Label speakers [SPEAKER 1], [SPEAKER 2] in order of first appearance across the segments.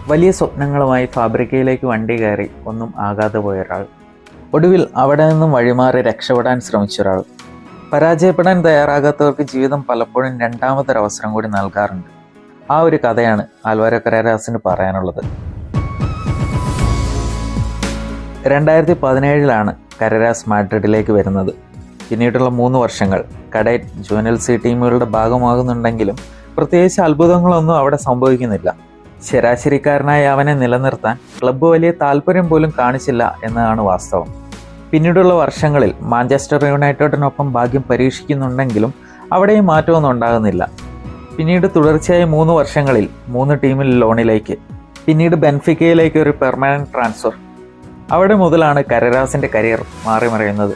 [SPEAKER 1] വലിയ സ്വപ്നങ്ങളുമായി ഫാബ്രിക്കയിലേക്ക് വണ്ടി കയറി ഒന്നും ആകാതെ പോയ ഒരാൾ. ഒടുവിൽ അവിടെ നിന്നും വഴിമാറി രക്ഷപ്പെടാൻ ശ്രമിച്ചൊരാൾ. പരാജയപ്പെടാൻ തയ്യാറാകാത്തവർക്ക് ജീവിതം പലപ്പോഴും രണ്ടാമതൊരവസരം കൂടി നൽകാറുണ്ട്. ആ ഒരു കഥയാണ് ആൽവാരോ കരേരാസിന് പറയാനുള്ളത്. 2017 കരേരാസ് മാഡ്രിഡിലേക്ക് വരുന്നത്. പിന്നീടുള്ള 3 വർഷങ്ങൾ കഡേറ്റ്, ജൂനിയർ സി ടീമുകളുടെ ഭാഗമാകുന്നുണ്ടെങ്കിലും പ്രത്യേകിച്ച് അത്ഭുതങ്ങളൊന്നും അവിടെ സംഭവിക്കുന്നില്ല. ശരാശരിക്കാരനായ അവനെ നിലനിർത്താൻ ക്ലബ്ബ് വലിയ താല്പര്യം പോലും കാണിച്ചില്ല എന്നതാണ് വാസ്തവം. പിന്നീടുള്ള വർഷങ്ങളിൽ മാഞ്ചസ്റ്റർ യുണൈറ്റഡിനൊപ്പം ഭാഗ്യം പരീക്ഷിക്കുന്നുണ്ടെങ്കിലും അവിടെയും മാറ്റമൊന്നും ഉണ്ടാകുന്നില്ല. പിന്നീട് തുടർച്ചയായ 3 വർഷങ്ങളിൽ 3 ടീമിൽ ലോണിലേക്ക്, പിന്നീട് ബെൻഫിക്കയിലേക്ക് ഒരു പെർമനന്റ് ട്രാൻസ്ഫർ. അവിടെ മുതലാണ് കരേരാസിന്റെ കരിയർ മാറിമറിയുന്നത്.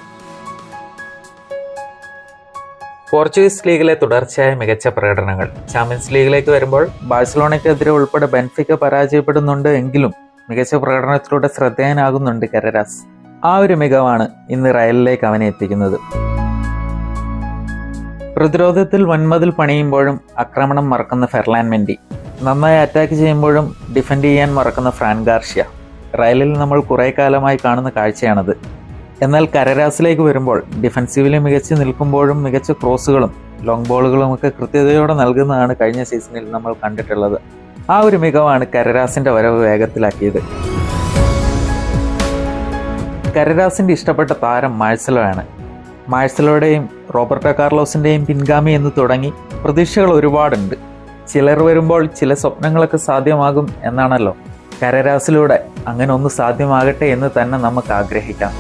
[SPEAKER 1] പോർച്ചുഗീസ് ലീഗിലെ തുടർച്ചയായ മികച്ച പ്രകടനങ്ങൾ. ചാമ്പ്യൻസ് ലീഗിലേക്ക് വരുമ്പോൾ ബാഴ്സലോണയ്ക്കെതിരെ ഉൾപ്പെടെ ബെൻഫിക്ക പരാജയപ്പെടുന്നുണ്ട് എങ്കിലും മികച്ച പ്രകടനത്തിലൂടെ ശ്രദ്ധേയനാകുന്നുണ്ട് കരേരാസ്. ആ ഒരു മികവാണ് ഇന്ന് റയലിലേക്ക് അവനെ എത്തിക്കുന്നത്. പ്രതിരോധത്തിൽ വൻമതിൽ പണിയുമ്പോഴും ആക്രമണം മറക്കുന്ന ഫെർലാൻ മെൻഡി, നന്നായി അറ്റാക്ക് ചെയ്യുമ്പോഴും ഡിഫെൻഡ് ചെയ്യാൻ മറക്കുന്ന ഫ്രാൻ ഗാർഷ്യ. റയലിൽ നമ്മൾ കുറേ കാലമായി കാണുന്ന കാഴ്ചയാണത്. എന്നാൽ കരേരാസിലേക്ക് വരുമ്പോൾ ഡിഫെൻസീവില് മികച്ചു നിൽക്കുമ്പോഴും മികച്ച ക്രോസുകളും ലോങ് ബോളുകളും ഒക്കെ കൃത്യതയോടെ നൽകുന്നതാണ് കഴിഞ്ഞ സീസണിൽ നമ്മൾ കണ്ടിട്ടുള്ളത്. ആ ഒരു മികവാണ് കരേരാസിന്റെ വരവ് വേഗത്തിലാക്കിയത്. കരേരാസിന്റെ ഇഷ്ടപ്പെട്ട താരം മാഴ്സലോ ആണ്. മാഴ്സലോയുടെയും റോബർട്ടോ കാർലോസിന്റെയും പിൻഗാമി എന്ന് തുടങ്ങി പ്രതീക്ഷകൾ ഒരുപാടുണ്ട്. ചിലർ വരുമ്പോൾ ചില സ്വപ്നങ്ങളൊക്കെ സാധ്യമാകും എന്നാണല്ലോ. കരേരാസിലൂടെ അങ്ങനെ ഒന്ന് സാധ്യമാകട്ടെ എന്ന് തന്നെ നമുക്ക് ആഗ്രഹിക്കാം.